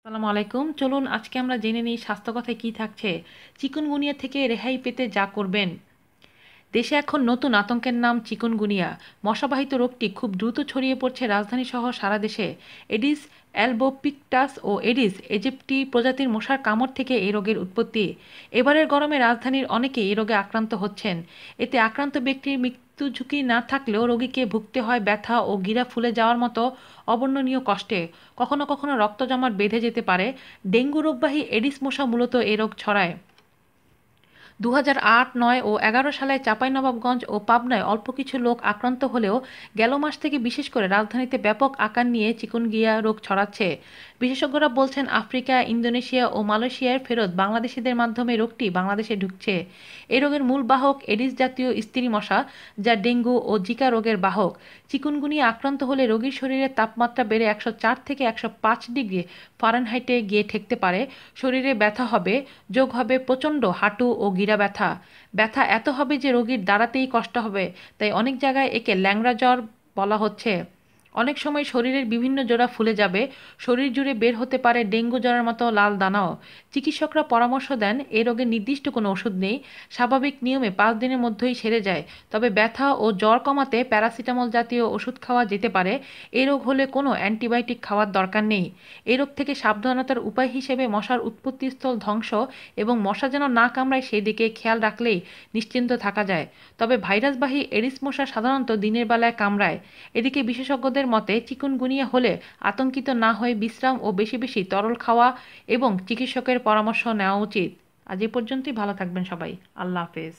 আসসালামু আলাইকুম। চলুন আজকে আমরা জেনে নিই স্বাস্থ্য কথায় কী থাকছে। চিকুনগুনিয়া থেকে রেহাই পেতে যা করবেন। দেশে এখন নতুন আতঙ্কের নাম চিকুনগুনিয়া। মশাবাহিত রোগটি খুব দ্রুত ছড়িয়ে পড়ছে রাজধানী সহ সারা দেশে। এডিস অ্যালবোপিক্টাস ও এডিস এজিপ্টি প্রজাতির মশার কামড় থেকে এই রোগের উৎপত্তি। এবারের গরমে রাজধানীর অনেকে এই রোগে আক্রান্ত হচ্ছেন। এতে আক্রান্ত ব্যক্তির মৃত্যু ঝুঁকি না থাকলেও রোগীকে ভুগতে হয় ব্যথা ও গিরা ফুলে যাওয়ার মতো অবর্ণনীয় কষ্টে। কখনো কখনো রক্ত জমাট বেঁধে যেতে পারে। ডেঙ্গু রোগবাহী এডিস মশা মূলত এই রোগ ছড়ায়। 2008, 9 ও 11 সালে চাঁপাইনবাবগঞ্জ ও পাবনায় অল্প কিছু লোক আক্রান্ত হলেও গেল মাস থেকে বিশেষ করে রাজধানীতে ব্যাপক আকার নিয়ে চিকুনগুনিয়া রোগ ছড়াচ্ছে। বিশেষজ্ঞরা বলছেন আফ্রিকা, ইন্দোনেশিয়া ও মালয়েশিয়ার ফেরত বাংলাদেশিদের মাধ্যমে রোগটি বাংলাদেশে ঢুকছে। এই রোগের মূল বাহক এডিস জাতীয় স্ত্রী মশা, যা ডেঙ্গু ও জিকা রোগের বাহক। চিকুনগুনিয়া আক্রান্ত হলে রোগীর শরীরের তাপমাত্রা বেড়ে 104 থেকে 105 ডিগ্রি ফারেনহাইটে গিয়ে ঠেকতে পারে। শরীরে ব্যথা হবে, যোগ হবে প্রচণ্ড হাঁটু ও গিরা ব্যথা। ব্যথা এত হবে যে রোগীর দাঁড়াতেই কষ্ট হবে। তাই অনেক জায়গায় একে ল্যাংড়া জ্বর বলা হচ্ছে। অনেক সময় শরীরের বিভিন্ন জোড়া ফুলে যাবে, শরীর জুড়ে বের হতে পারে ডেঙ্গু জ্বরের মতো লাল দানাও। চিকিৎসকরা পরামর্শ দেন এই রোগের নির্দিষ্ট কোনো ওষুধ নেই, স্বাভাবিক নিয়মে 5 দিনের মধ্যেই সেরে যায়। তবে ব্যথা ও জ্বর কমাতে প্যারাসিটামল জাতীয় ওষুধ খাওয়া যেতে পারে। এই রোগ হলে কোনো অ্যান্টিবায়োটিক খাওয়ার দরকার নেই। এই রোগ থেকে সাবধানতার উপায় হিসেবে মশার উৎপত্তিস্থল ধ্বংস এবং মশা যেন না কামড়ায় সেই দিকে খেয়াল রাখলেই নিশ্চিন্ত থাকা যায়। তবে ভাইরাসবাহী এডিস মশা সাধারণত দিনের বেলায় কামড়ায়। এদিকে বিশেষজ্ঞদের মতে চিকুনগুনিয়া হলে আতঙ্কিত না হয়ে বিশ্রাম ও বেশি বেশি তরল খাওয়া এবং চিকিৎসকের পরামর্শ নেওয়া উচিত। আজ এ পর্যন্তই। ভালো থাকবেন সবাই। আল্লাহ হাফেজ।